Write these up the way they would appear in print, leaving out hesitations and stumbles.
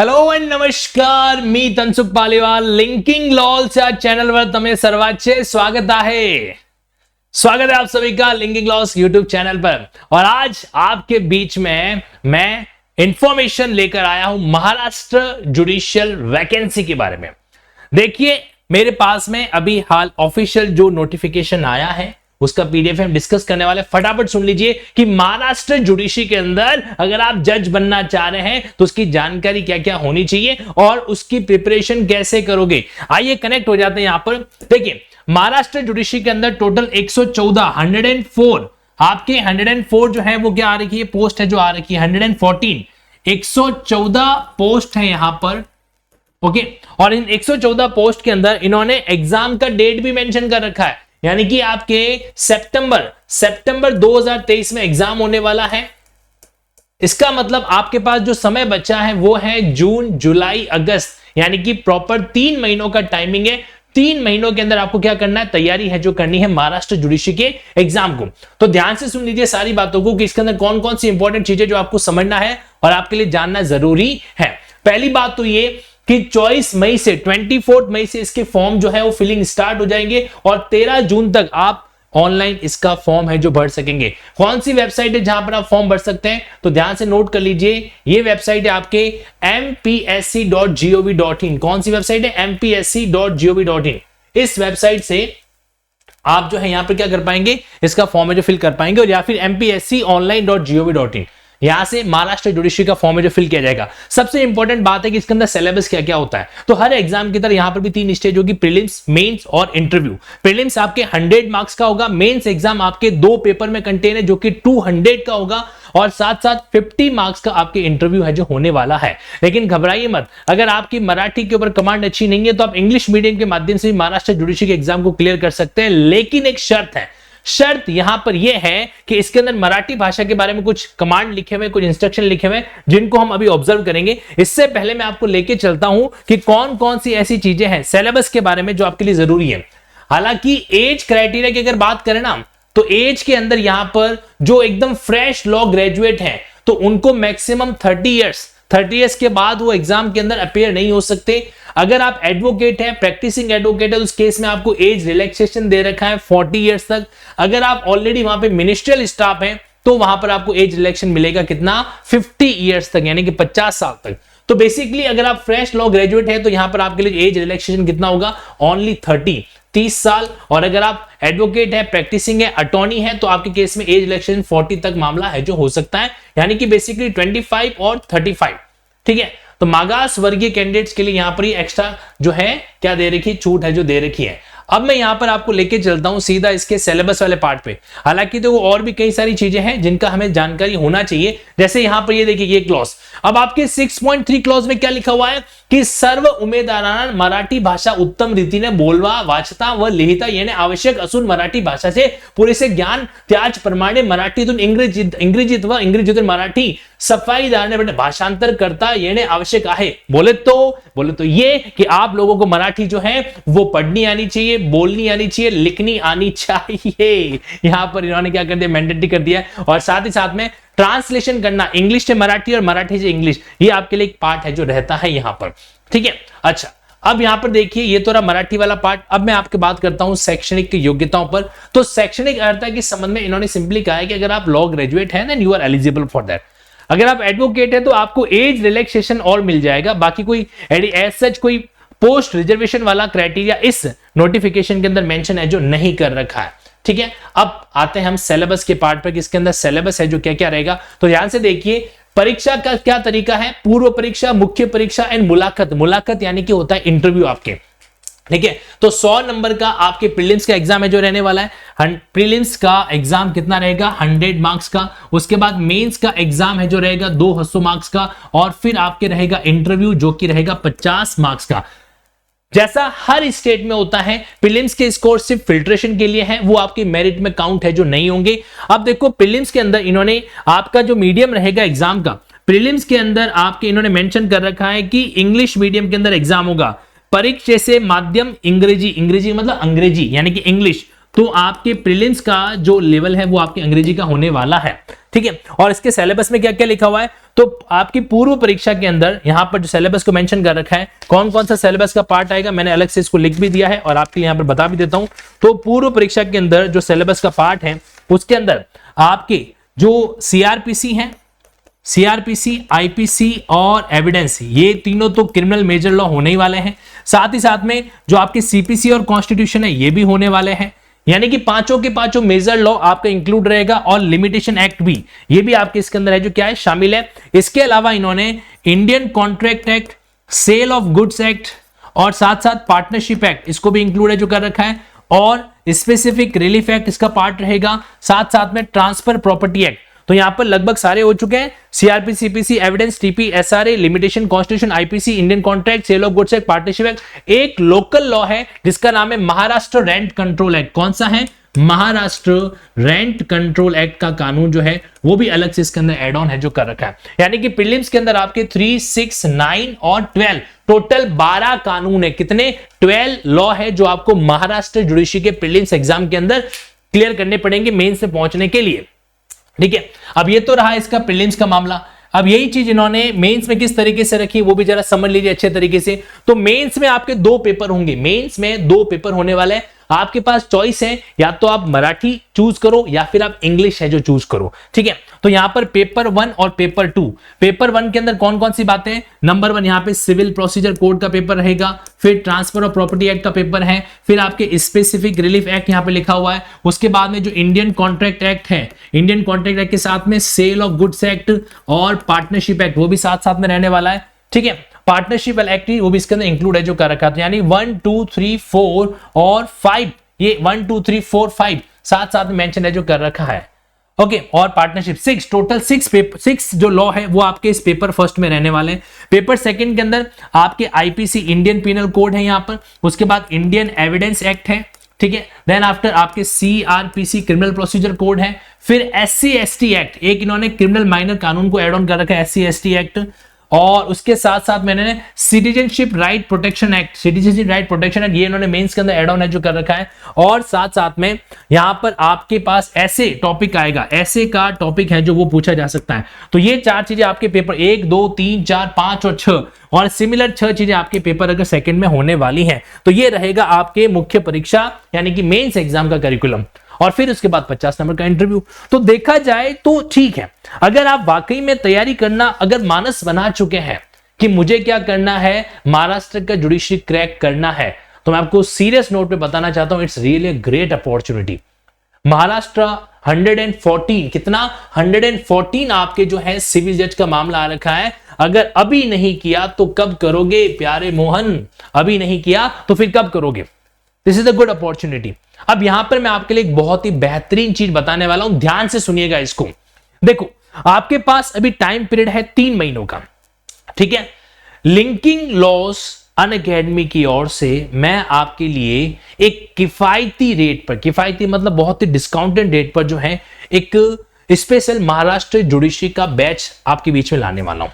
Hello and नमस्कार, मी Tansukh Paliwal. Linking लॉच्या चॅनलवर तुम्हें सर्वांचे स्वागत है. स्वागत है आप सभी का लिंकिंग लॉस यूट्यूब चैनल पर. और आज आपके बीच में मैं इंफॉर्मेशन लेकर आया हूं महाराष्ट्र जुडिशियल वैकेंसी के बारे में. देखिए, मेरे पास में अभी हाल ऑफिशियल जो नोटिफिकेशन आया है उसका पीडीएफ हम डिस्कस करने वाले. फटाफट सुन लीजिए कि महाराष्ट्र जुडिशरी के अंदर अगर आप जज बनना चाह रहे हैं तो उसकी जानकारी क्या क्या होनी चाहिए और उसकी प्रिपरेशन कैसे करोगे. आइए कनेक्ट हो जाते हैं यहां पर. देखिए, महाराष्ट्र जुडिशरी के अंदर टोटल 114 आपके 104 जो है वो क्या आ रही है, पोस्ट है जो आ रही है 114. 114 पोस्ट है यहां पर. ओके, और इन 114 पोस्ट के अंदर इन्होंने एग्जाम का डेट भी मेंशन कर रखा है, यानी कि आपके सितंबर 2023 में एग्जाम होने वाला है. इसका मतलब आपके पास जो समय बचा है वो है जून, जुलाई, अगस्त, यानी कि प्रॉपर 3 महीनों का टाइमिंग है. 3 महीनों के अंदर आपको क्या करना है, तैयारी है जो करनी है महाराष्ट्र जुडिशरी के एग्जाम को. तो ध्यान से सुन लीजिए सारी बातों को कि इसके अंदर कौन कौन सी इंपॉर्टेंट चीजें जो आपको समझना है और आपके लिए जानना जरूरी है. पहली बात तो ये कि 24 मई से 24 मई से इसके फॉर्म जो है वो फिलिंग स्टार्ट हो जाएंगे और 13 जून तक आप ऑनलाइन इसका फॉर्म है जो भर सकेंगे. कौन सी वेबसाइट है जहां पर आप फॉर्म भर सकते हैं, तो ध्यान से नोट कर लीजिए. ये वेबसाइट है आपके mpsc.gov.in. कौन सी वेबसाइट है, mpsc.gov.in. इस वेबसाइट से आप जो है यहां पर क्या कर पाएंगे, इसका फॉर्म है जो फिल कर पाएंगे. और या फिर mpsconline.gov.in, यहां से महाराष्ट्र जुडिशरी का फॉर्म है जो फिल किया जाएगा. सबसे इंपॉर्टेंट बात है कि इसके अंदर सिलेबस क्या क्या होता है. तो हर एग्जाम की तरह यहां पर भी 3 स्टेज होगी, प्रीलिम्स, मेंस और इंटरव्यू. प्रीलिम्स आपके 100 मार्क्स का होगा. मेंस एग्जाम आपके 2 पेपर में कंटेन है जो कि 200 का होगा. और साथ साथ 50 मार्क्स का आपके इंटरव्यू है जो होने वाला है. लेकिन घबराइए मत, अगर आपकी मराठी के ऊपर कमांड अच्छी नहीं है तो आप इंग्लिश मीडियम के माध्यम से महाराष्ट्र जुडिशरी के एग्जाम को क्लियर कर सकते हैं. लेकिन एक शर्त है, शर्त यहां पर यह है कि इसके अंदर मराठी भाषा के बारे में कुछ कमांड लिखे हुए, कुछ इंस्ट्रक्शन लिखे हुए जिनको हम अभी ऑब्जर्व करेंगे. इससे पहले मैं आपको लेके चलता हूं कि कौन कौन सी ऐसी चीजें हैं सिलेबस के बारे में जो आपके लिए जरूरी है. हालांकि एज क्राइटेरिया की अगर बात करें ना, तो एज के अंदर यहां पर जो एकदम फ्रेश लॉ ग्रेजुएट हैं तो उनको मैक्सिमम 30 इयर्स के बाद वो एग्जाम के अंदर अपेयर नहीं हो सकते. अगर आप एडवोकेट हैं, प्रैक्टिसिंग एडवोकेट है, उस केस में आपको एज रिलैक्सेशन दे रखा है 40 इयर्स तक. अगर आप ऑलरेडी वहां पे मिनिस्ट्रियल स्टाफ हैं तो वहां पर आपको एज रिलैक्सेशन मिलेगा कितना, 50 इयर्स तक, यानी कि 50 साल तक. तो बेसिकली अगर आप फ्रेश लॉ ग्रेजुएट है तो यहां पर आपके लिए एज रिलैक्सेशन कितना होगा, ओनली 30 साल. और अगर आप एडवोकेट है, प्रैक्टिसिंग है, अटॉर्नी है, तो आपके केस में एज रिलैक्सेशन 40 तक मामला है जो हो सकता है, यानी कि बेसिकली 25 और 35. ठीक है, तो मागास वर्गीय कैंडिडेट्स के लिए यहां पर ही एक्स्ट्रा जो है क्या दे रखी, छूट है जो दे रखी है. अब मैं यहां पर आपको लेके चलता हूं सीधा इसके सिलेबस वाले पार्ट पे. हालांकि तो और भी कई सारी चीजें हैं जिनका हमें जानकारी होना चाहिए. जैसे यहां पर ये देखिए, ये क्लॉज, अब आपके 6.3 क्लॉज में क्या लिखा हुआ है कि सर्व उमेदवारांना मराठी भाषा उत्तम रीतीने बोलवा, वाचता व लिहिता येणे आवश्यक असून मराठी भाषाचे पुरेसे ज्ञान त्याचप्रमाणे मराठीतून इंग्रजीत व इंग्रजीतून मराठी सफाईदारने भाषांतर करता येणे आवश्यक आहे. बोले तो ये कि आप लोगों को मराठी जो है वो पढ़नी आनी चाहिए, बोलनी आनी चाहिए, लिखनी आनी चाहिए. यहां पर इन्होंने क्या कर दिया, मैंडेटरी कर दिया. और साथ ही साथ में ट्रांसलेशन करना इंग्लिश से मराठी और मराठी से इंग्लिश, ये आपके लिए एक पार्ट है जो रहता है यहां पर. ठीक है, अच्छा, अब यहां पर देखिए ये तो रहा मराठी वाला पार्ट. अब मैं आपके बात करता हूं शैक्षणिक योग्यताओं पर. तो शैक्षणिक अर्हता के संबंध में इन्होंने सिंपली कहा है कि अगर आप लॉ ग्रेजुएट हैं then you are eligible for that. अगर आप एडवोकेट है तो आपको एज रिलैक्सेशन और मिल जाएगा. बाकी कोई एज सच कोई पोस्ट रिजर्वेशन वाला क्राइटेरिया इस नोटिफिकेशन के अंदर मेंशन है जो नहीं कर रखा है. ठीक है, अब आते हैं हम सिलेबस के पार्ट पर कि इसके अंदर सिलेबस है जो क्या क्या रहेगा. तो ध्यान से देखिए, परीक्षा का क्या तरीका है, पूर्व परीक्षा, मुख्य परीक्षा एंड मुलाकात यानी कि होता है इंटरव्यू आपके. ठीक है, तो 100 नंबर का आपके प्रीलिम्स का एग्जाम है जो रहने वाला है. प्रीलिम्स का एग्जाम कितना रहेगा, 100 मार्क्स का. उसके बाद मेंस का एग्जाम है जो रहेगा 200 मार्क्स का. और फिर आपके रहेगा इंटरव्यू जो कि रहेगा 50 मार्क्स का. जैसा हर स्टेट में होता है, प्रीलिम्स के स्कोर सिर्फ फिल्ट्रेशन के लिए हैं, वो आपकी मेरिट में काउंट है जो नहीं होंगे. अब देखो, प्रीलिम्स के अंदर इन्होंने आपका जो मीडियम रहेगा एग्जाम का, प्रीलिम्स के अंदर आपके इन्होंने मेंशन कर रखा है कि इंग्लिश मीडियम के अंदर एग्जाम होगा. परीक्षा से माध्यम इंग्रेजी मतलब अंग्रेजी यानी कि इंग्लिश, तो आपके प्रीलिम्स का जो लेवल है वो आपकी अंग्रेजी का होने वाला है, ठीक है। और इसके सिलेबस में क्या क्या लिखा हुआ है, तो आपकी पूर्व परीक्षा के अंदर यहां पर जो सिलेबस को मेंशन कर रखा है, कौन कौन सा सिलेबस का पार्ट आएगा, मैंने अलग से इसको लिख भी दिया है और आपके लिए यहां पर बता भी देता हूं। तो पूर्व परीक्षा के अंदर जो सिलेबस का पार्ट है उसके अंदर आपके जो सीआरपीसी है, सीआरपीसी, आईपीसी और एविडेंस, ये तीनों तो क्रिमिनल मेजर लॉ होने ही वाले हैं। साथ ही साथ में जो आपके सीपीसी और कॉन्स्टिट्यूशन है ये भी होने वाले हैं, यानी कि पांचों के पांचों मेजर लॉ आपका इंक्लूड रहेगा और लिमिटेशन एक्ट भी, ये भी आपके इसके अंदर है जो क्या है शामिल है। इसके अलावा इन्होंने Indian contract act, sale of goods act और साथ साथ पार्टनरशिप एक्ट इसको भी इंक्लूड है जो कर रखा है, और स्पेसिफिक रिलीफ एक्ट इसका पार्ट रहेगा, साथ साथ में ट्रांसफर प्रॉपर्टी एक्ट। तो यहां पर लगभग सारे हो चुके हैं, CRP, CPC, evidence, TP, SRA, limitation, constitution, IPC, Indian contract, sale of goods act, partnership act. एक लोकल लॉ है जिसका नाम है महाराष्ट्र रेंट कंट्रोल एक्ट। कौन सा है? महाराष्ट्र रेंट कंट्रोल एक्ट का कानून जो है वो भी अलग से इसके अंदर एड ऑन है जो कर रखा है। यानी कि प्रीलिम्स के अंदर आपके 3, 6, 9 और 12 टोटल 12 कानून है। कितने? 12 लॉ है जो आपको महाराष्ट्र जुडिशरी के प्रीलिम्स एग्जाम के अंदर क्लियर करने पड़ेंगे मेंस में पहुंचने के लिए, ठीक है। अब ये तो रहा इसका प्रीलिम्स का मामला। अब यही चीज इन्होंने मेंस में किस तरीके से रखी वो भी जरा समझ लीजिए अच्छे तरीके से। तो मेंस में आपके 2 पेपर होंगे, मेंस में 2 पेपर होने वाले हैं। आपके पास चॉइस है, या तो आप मराठी चूज करो या फिर आप इंग्लिश है जो चूज करो, ठीक है। तो यहां पर पेपर 1 और पेपर 2, पेपर 1 के अंदर कौन कौन सी बातें हैं? नंबर 1 यहां पे सिविल प्रोसीजर कोड का पेपर रहेगा, फिर ट्रांसफर ऑफ प्रॉपर्टी एक्ट का पेपर है, फिर आपके स्पेसिफिक रिलीफ एक्ट यहां पे लिखा हुआ है। उसके बाद में जो इंडियन कॉन्ट्रैक्ट एक्ट है, इंडियन कॉन्ट्रैक्ट एक्ट के साथ में सेल ऑफ गुड्स एक्ट और पार्टनरशिप एक्ट वो भी साथ साथ में रहने वाला है, ठीक है। पार्टनरशिप एक्ट वो भी इसके अंदर इंक्लूड है जो कर रखा था, यानी 1, 2, 3, 4 और 5, ये 1, 2, 3, 4, 5 साथ साथ में मेंशन है जो कर रखा है, ओके। और पार्टनरशिप 6, टोटल 6 पेपर, 6 जो लॉ है वो आपके इस पेपर फर्स्ट में रहने वाले हैं। पेपर सेकंड के अंदर आपके आईपीसी, इंडियन पीनल कोड है यहां पर, उसके बाद इंडियन एविडेंस एक्ट है, ठीक है। देन आफ्टर आपके सीआरपीसी क्रिमिनल प्रोसीजर कोड है, फिर एससी एसटी एक्ट, एक इन्होंने क्रिमिनल माइनर कानून को एड ऑन कर रखा है, एससी एसटी एक्ट। और उसके साथ साथ मैंने citizenship right protection act, citizenship right protection act ये इन्होंने मेंस के अंदर एड ऑन है जो कर रखा है। और साथ साथ में यहां पर आपके पास ऐसे टॉपिक आएगा, ऐसे का टॉपिक है जो वो पूछा जा सकता है। तो ये 4 चीजें आपके पेपर 1, 2, 3, 4, 5 और 6 और सिमिलर 6 चीजें आपके पेपर अगर सेकंड में होने वाली हैं। तो ये रहेगा आपके मुख्य परीक्षा यानी कि मेंस एग्जाम का करिकुलम, और फिर उसके बाद 50 नंबर का इंटरव्यू। तो देखा जाए तो ठीक है, अगर आप वाकई में तैयारी करना अगर मानस बना चुके हैं कि मुझे क्या करना है, महाराष्ट्र का जुडिशरी क्रैक करना है, तो मैं आपको सीरियस नोट पे बताना चाहता हूं, it's really a great opportunity. Maharashtra 114, कितना? 114 आपके जो है सिविल जज का मामला आ रखा है। अगर अभी नहीं किया तो कब करोगे प्यारे मोहन? अभी नहीं किया तो फिर कब करोगे? This is a good opportunity. अब यहां पर मैं आपके लिए एक बहुत ही बेहतरीन चीज बताने वाला हूं, ध्यान से सुनिएगा इसको। देखो, आपके पास अभी टाइम पीरियड है 3 महीनों का, ठीक है। लिंकिंग लॉस अनअकैडमी की ओर से मैं आपके लिए एक किफायती रेट पर, किफायती मतलब बहुत ही डिस्काउंटेड रेट पर जो है एक स्पेशल महाराष्ट्र जुडिशरी का बैच आपके बीच में लाने वाला हूं।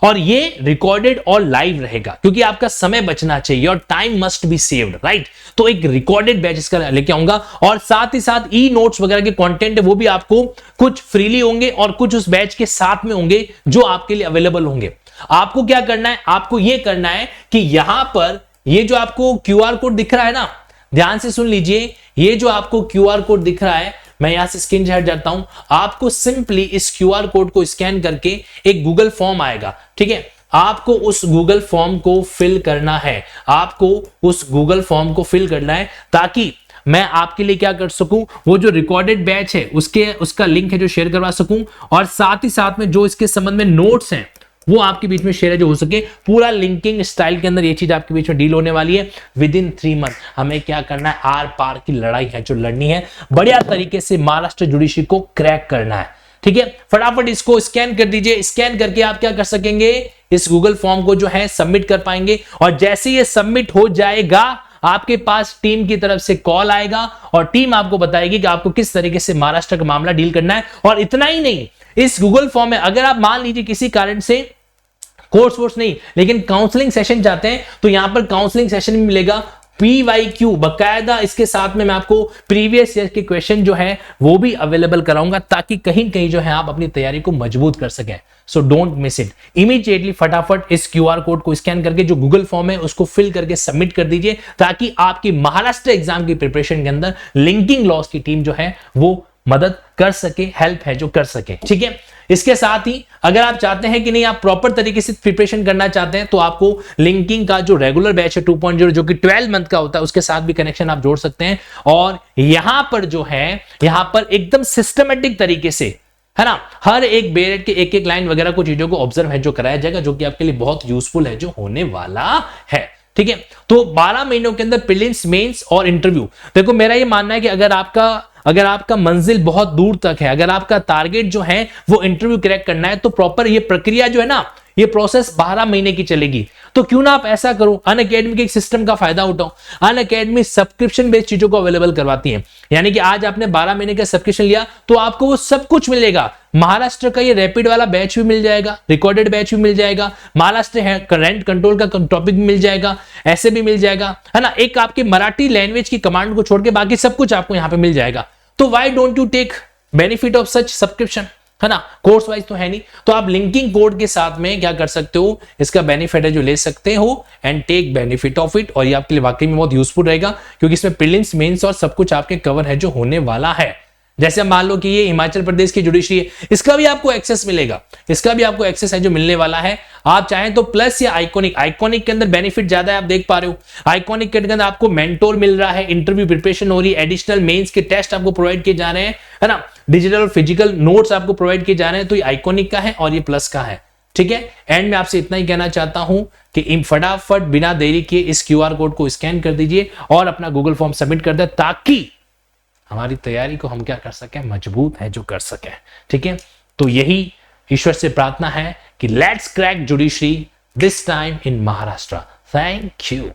और ये रिकॉर्डेड और लाइव रहेगा क्योंकि आपका समय बचना चाहिए और time must be saved, right. तो एक रिकॉर्डेड बैच इसका लेके आऊंगा, और साथ ही साथ ई नोट्स वगैरह के कंटेंट है वो भी आपको कुछ फ्रीली होंगे और कुछ उस बैच के साथ में होंगे जो आपके लिए अवेलेबल होंगे। आपको क्या करना है? आपको यह करना है कि यहां पर ये जो आपको क्यूआर कोड दिख रहा है ना, ध्यान से सुन लीजिए, ये जो आपको क्यूआर कोड दिख रहा है, मैं यहां से स्क्रीन शेयर जाता हूं, आपको सिंपली इस क्यूआर कोड को स्कैन करके एक गूगल फॉर्म आएगा, ठीक है। आपको उस गूगल फॉर्म को फिल करना है, आपको उस गूगल फॉर्म को फिल करना है ताकि मैं आपके लिए क्या कर सकूं, वो जो रिकॉर्डेड बैच है उसका लिंक है जो शेयर करवा सकूं, और साथ ही साथ में जो इसके संबंध में नोट्स हैं वो आपके बीच में शेयर है जो हो सके। पूरा लिंकिंग स्टाइल के अंदर ये चीज आपके बीच में डील होने वाली है। विद इन 3 मंथ हमें क्या करना है, आर पार की लड़ाई है जो लड़नी है, बढ़िया तरीके से महाराष्ट्र जुडिशरी को क्रैक करना है, ठीक है। फटाफट इसको स्कैन कर दीजिए, स्कैन करके आप क्या कर सकेंगे, इस गूगल फॉर्म को जो है सबमिट कर पाएंगे, और जैसे ये सबमिट हो जाएगा आपके पास टीम की तरफ से कॉल आएगा और टीम आपको बताएगी कि आपको किस तरीके से महाराष्ट्र का मामला डील करना है। और इतना ही नहीं, इस गूगल फॉर्म में अगर आप मान लीजिए किसी कारण से कोर्स नहीं लेकिन काउंसलिंग सेशन चाहते हैं तो यहां पर काउंसलिंग सेशन भी मिलेगा, PYQ बकायदा इसके साथ में मैं आपको प्रीवियस ईयर के क्वेश्चन जो है वो भी अवेलेबल कराऊंगा, ताकि कहीं कहीं जो है आप अपनी तैयारी को मजबूत कर सकें। So don't miss it. Immediately फटाफट इस QR कोड को स्कैन करके जो गूगल फॉर्म है उसको फिल करके सबमिट कर दीजिए, ताकि आपकी महाराष्ट्र एग्जाम की प्रिपरेशन के अंदर लिंकिंग लॉस की टीम जो है वो मदद कर सके, हेल्प है जो कर सके। ठीक है, इसके साथ ही अगर आप चाहते हैं कि नहीं आप प्रॉपर तरीके से प्रिपरेशन करना चाहते हैं, तो आपको लिंकिंग का जो रेगुलर बैच है 2.0 जो कि 12 मंथ का होता है, उसके साथ भी कनेक्शन आप जोड़ सकते हैं। और यहां पर जो है, यहां पर एकदम सिस्टमेटिक तरीके से, है ना, हर एक बेरेट के एक एक लाइन वगैरह को चीजों को ऑब्जर्व है जो कराया जाएगा, जो कि आपके लिए बहुत यूजफुल है जो होने वाला है। ठीक है, तो 12 महीनों के अंदर प्रीलिम्स, मेंस और इंटरव्यू। देखो मेरा ये मानना है कि अगर आपका मंजिल बहुत दूर तक है, अगर आपका टारगेट जो है वो इंटरव्यू क्रैक करना है, तो प्रॉपर ये प्रक्रिया जो है ना, ये प्रोसेस 12 महीने की चलेगी। तो क्यों ना आप ऐसा करो, अनअकैडमी के सिस्टम का फायदा उठाओ। अनअकैडमी सब्सक्रिप्शन बेस्ड चीजों को अवेलेबल करवाती है, यानी कि आज आपने 12 महीने का सब्सक्रिप्शन लिया तो आपको वो सब कुछ मिलेगा। महाराष्ट्र का ये रैपिड वाला बैच भी मिल जाएगा, रिकॉर्डेड बैच भी मिल जाएगा, महाराष्ट्र करंट कंट्रोल का टॉपिक भी मिल जाएगा, ऐसे भी मिल जाएगा, है ना। एक आपकी मराठी लैंग्वेज की कमांड को छोड़ के बाकी सब कुछ आपको यहां पे मिल जाएगा। तो why don't you take benefit of such subscription, है ना। कोर्स वाइज तो है नहीं, तो आप लिंकिंग कोड के साथ में क्या कर सकते हो, इसका बेनिफिट है जो ले सकते हो, and take benefit of it. और ये आपके लिए वाकई में बहुत यूजफुल रहेगा, क्योंकि इसमें प्रीलिम्स, मेंस और सब कुछ आपके कवर है जो होने वाला है। जैसे मान लो कि ये हिमाचल प्रदेश की जुडिशरी है, इसका भी आपको एक्सेस मिलेगा, इसका भी आपको एक्सेस है जो मिलने वाला है। आप चाहें तो प्लस या आइकॉनिक के अंदर बेनिफिट ज्यादा है, आप देख पा रहे हो। आइकॉनिक के अंदर आपको मेंटोर मिल रहा है, इंटरव्यू प्रिपरेशन हो रही है, एडिशनल मेंस के टेस्ट आपको प्रोवाइड किए जा रहे हैं, है ना, डिजिटल और फिजिकल नोट्स आपको प्रोवाइड किए जा रहे हैं। तो ये आइकॉनिक का है और ये प्लस का है। ठीक है, एंड मैं आपसे इतना ही कहना चाहता हूं कि फटाफट बिना देरी किए इस QR कोड को स्कैन कर दीजिए और अपना गूगल फॉर्म सबमिट कर दे, ताकि हमारी तैयारी को हम क्या कर सकें, मजबूत है जो कर सकें। ठीक है, तो यही ईश्वर से प्रार्थना है कि let's crack judiciary this time in Maharashtra. Thank you.